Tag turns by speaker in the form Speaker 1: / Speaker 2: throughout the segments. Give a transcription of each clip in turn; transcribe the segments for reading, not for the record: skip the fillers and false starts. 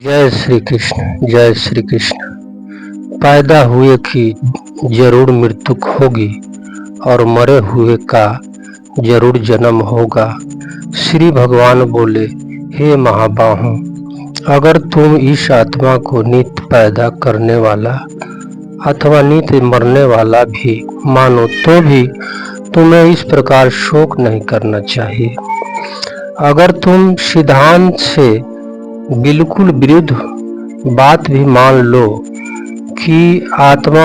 Speaker 1: जय श्री कृष्ण। जय श्री कृष्ण। पैदा हुए की जरूर मृत्यु होगी और मरे हुए का जरूर जन्म होगा। श्री भगवान बोले, हे महाबाहो, अगर तुम इस आत्मा को नित्य पैदा करने वाला अथवा नित्य मरने वाला भी मानो तो भी तुम्हें इस प्रकार शोक नहीं करना चाहिए। अगर तुम सिद्धांत से बिल्कुल विरुद्ध बात भी मान लो कि आत्मा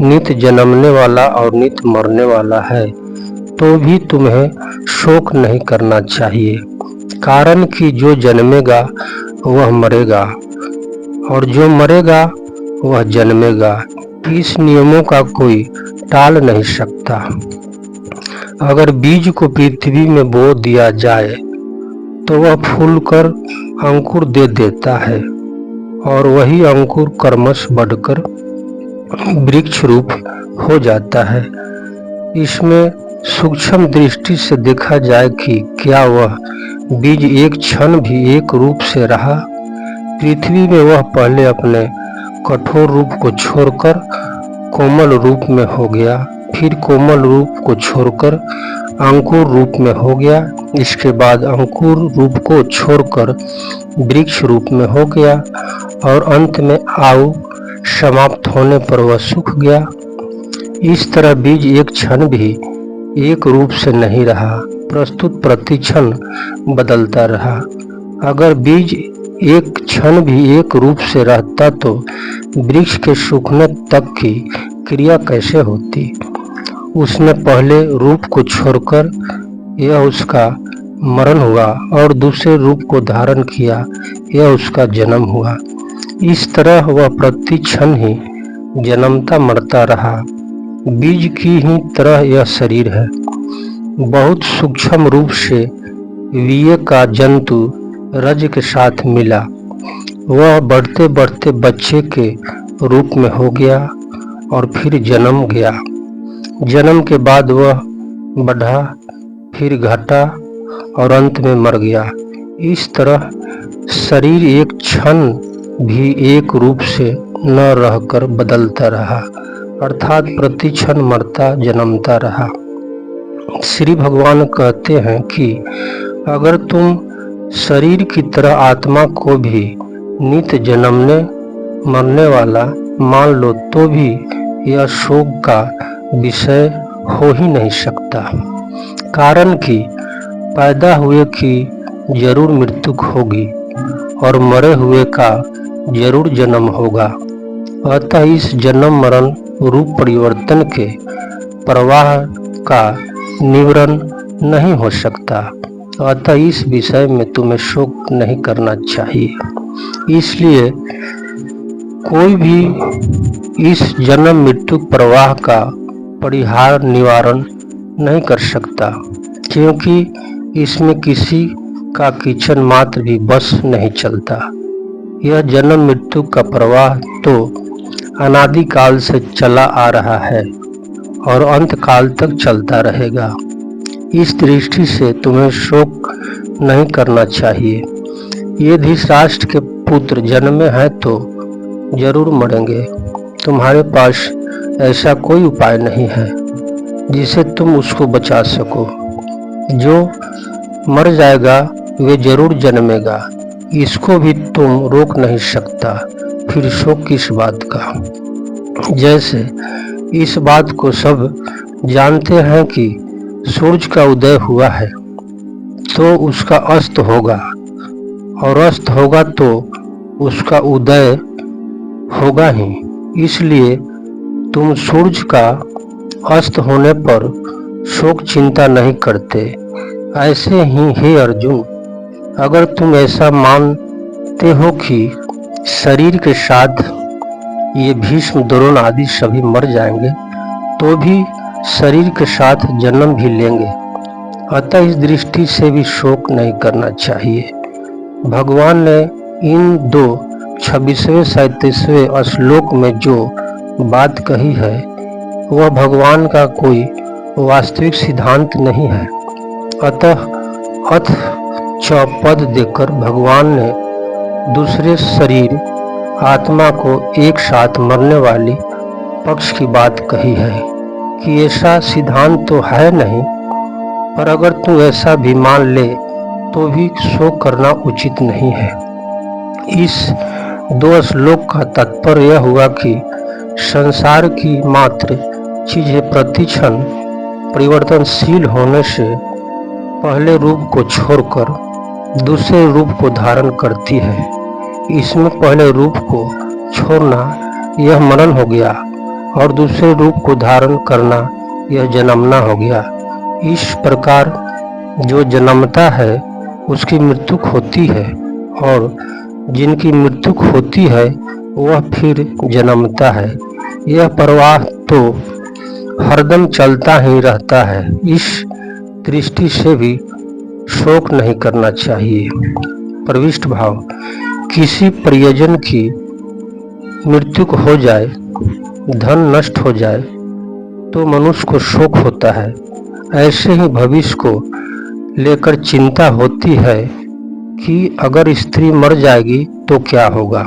Speaker 1: नित्य जन्मने वाला और नित्य मरने वाला है, तो भी तुम्हें शोक नहीं करना चाहिए। कारण कि जो जन्मेगा वह मरेगा और जो मरेगा वह जन्मेगा। इस नियमों का कोई टाल नहीं सकता। अगर बीज को पृथ्वी में बो दिया जाए तो वह फूलकर अंकुर दे देता है और वही अंकुर क्रमश बढ़कर वृक्ष रूप हो जाता है। इसमें सूक्ष्म दृष्टि से देखा जाए कि क्या वह बीज एक क्षण भी एक रूप से रहा। पृथ्वी में वह पहले अपने कठोर रूप को छोड़कर कोमल रूप में हो गया, फिर कोमल रूप को छोड़कर अंकुर रूप में हो गया, इसके बाद अंकुर रूप को छोड़कर वृक्ष रूप में हो गया और अंत में आयु समाप्त होने पर वह सूख गया। इस तरह बीज एक क्षण भी एक रूप से नहीं रहा, प्रस्तुत प्रति क्षण बदलता रहा। अगर बीज एक क्षण भी एक रूप से रहता तो वृक्ष के सूखने तक की क्रिया कैसे होती। उसने पहले रूप को छोड़कर यह उसका मरण हुआ और दूसरे रूप को धारण किया, यह उसका जन्म हुआ। इस तरह वह प्रति क्षण ही जन्मता मरता रहा। बीज की ही तरह यह शरीर है। बहुत सूक्ष्म रूप से वीर्य का जंतु रज के साथ मिला। वह बढ़ते बढ़ते बच्चे के रूप में हो गया और फिर जन्म गया। जन्म के बाद वह बढ़ा, फिर घटा और अंत में मर गया। इस तरह शरीर एक क्षण भी एक रूप से न रहकर बदलता रहा, अर्थात प्रति क्षण मरता जन्मता रहा। श्री भगवान कहते हैं कि अगर तुम शरीर की तरह आत्मा को भी नित्य जन्मने मरने वाला मान लो तो भी यह शोक का विषय हो ही नहीं सकता। कारण कि पैदा हुए की जरूर मृत्यु होगी और मरे हुए का जरूर जन्म होगा। अतः इस जन्म मरण रूप परिवर्तन के प्रवाह का निवारण नहीं हो सकता। अतः इस विषय में तुम्हें शोक नहीं करना चाहिए। इसलिए कोई भी इस जन्म मृत्यु प्रवाह का परिहार निवारण नहीं कर सकता, क्योंकि इसमें किसी का किंचन मात्र भी बस नहीं चलता। यह जन्म मृत्यु का प्रवाह तो अनादिकाल से चला आ रहा है और अंत काल तक चलता रहेगा। इस दृष्टि से तुम्हें शोक नहीं करना चाहिए। ये धृतराष्ट्र के पुत्र जन्मे हैं तो जरूर मरेंगे। तुम्हारे पास ऐसा कोई उपाय नहीं है जिसे तुम उसको बचा सको। जो मर जाएगा वे जरूर जन्मेगा, इसको भी तुम रोक नहीं सकता। फिर शोक किस बात का। जैसे इस बात को सब जानते हैं कि सूरज का उदय हुआ है तो उसका अस्त होगा और अस्त होगा तो उसका उदय होगा ही। इसलिए तुम सूरज का अस्त होने पर शोक चिंता नहीं करते। ऐसे ही हे अर्जुन, अगर तुम ऐसा मानते हो कि शरीर के साथ ये भीष्म द्रोण आदि सभी मर जाएंगे तो भी शरीर के साथ जन्म भी लेंगे, अतः इस दृष्टि से भी शोक नहीं करना चाहिए। भगवान ने इन दो 26वें 37वें श्लोक में जो बात कही है वह भगवान का कोई वास्तविक सिद्धांत नहीं है। अतः अथ च पद देकर भगवान ने दूसरे शरीर आत्मा को एक साथ मरने वाली पक्ष की बात कही है कि ऐसा सिद्धांत तो है नहीं, पर अगर तू ऐसा भी मान ले तो भी शोक करना उचित नहीं है। इस 2 श्लोक का तात्पर्य यह हुआ कि संसार की मात्र चीजें प्रतिक्षण परिवर्तनशील होने से पहले रूप को छोड़कर दूसरे रूप को धारण करती है। इसमें पहले रूप को छोड़ना यह मरण हो गया और दूसरे रूप को धारण करना यह जन्मना हो गया। इस प्रकार जो जन्मता है उसकी मृत्यु होती है और जिनकी मृत्यु होती है वह फिर जन्मता है। यह प्रवाह तो हरदम चलता ही रहता है। इस दृष्टि से भी शोक नहीं करना चाहिए। प्रविष्ट भाव, किसी प्रियजन की मृत्यु हो जाए, धन नष्ट हो जाए तो मनुष्य को शोक होता है। ऐसे ही भविष्य को लेकर चिंता होती है कि अगर स्त्री मर जाएगी तो क्या होगा,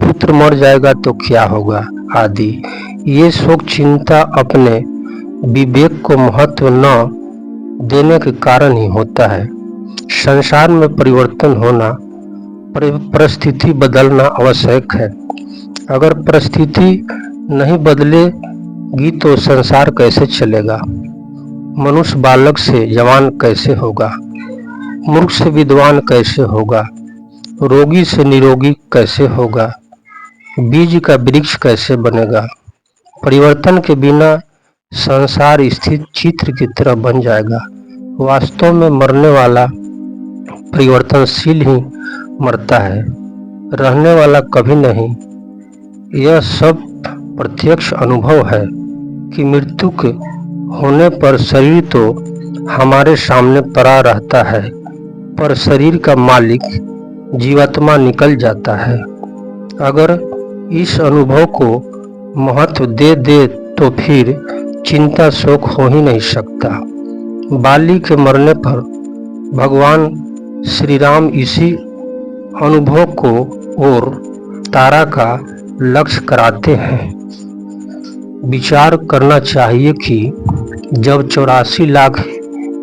Speaker 1: पुत्र मर जाएगा तो क्या होगा आदि। ये शोक चिंता अपने विवेक को महत्व न देने के कारण ही होता है। संसार में परिवर्तन होना, परिस्थिति बदलना आवश्यक है। अगर परिस्थिति नहीं बदलेगी तो संसार कैसे चलेगा? मनुष्य बालक से जवान कैसे होगा, मूर्ख से विद्वान कैसे होगा, रोगी से निरोगी कैसे होगा, बीज का वृक्ष कैसे बनेगा? परिवर्तन के बिना संसार स्थिर चित्र की तरह बन जाएगा। वास्तव में मरने वाला परिवर्तनशील ही मरता है, रहने वाला कभी नहीं। यह सब प्रत्यक्ष अनुभव है कि मृत्यु के होने पर शरीर तो हमारे सामने पड़ा रहता है, पर शरीर का मालिक जीवात्मा निकल जाता है। अगर इस अनुभव को महत्व दे तो फिर चिंता शोक हो ही नहीं सकता। बाली के मरने पर भगवान श्री राम इसी अनुभव को और तारा का लक्ष्य कराते हैं। विचार करना चाहिए कि जब 84 लाख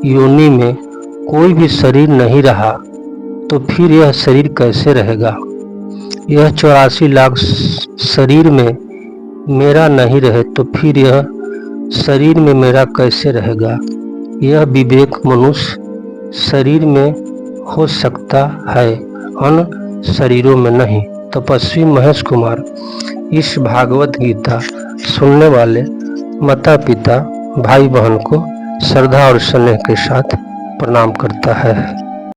Speaker 1: योनि में कोई भी शरीर नहीं रहा तो फिर यह शरीर कैसे रहेगा? यह 84 लाख शरीर में मेरा नहीं रहे तो फिर यह शरीर में मेरा कैसे रहेगा? यह विवेक मनुष्य शरीर में हो सकता है, अन्य शरीरों में नहीं। तपस्वी महेश कुमार इस भागवत गीता सुनने वाले माता पिता भाई बहन को श्रद्धा और स्नेह के साथ प्रणाम करता है।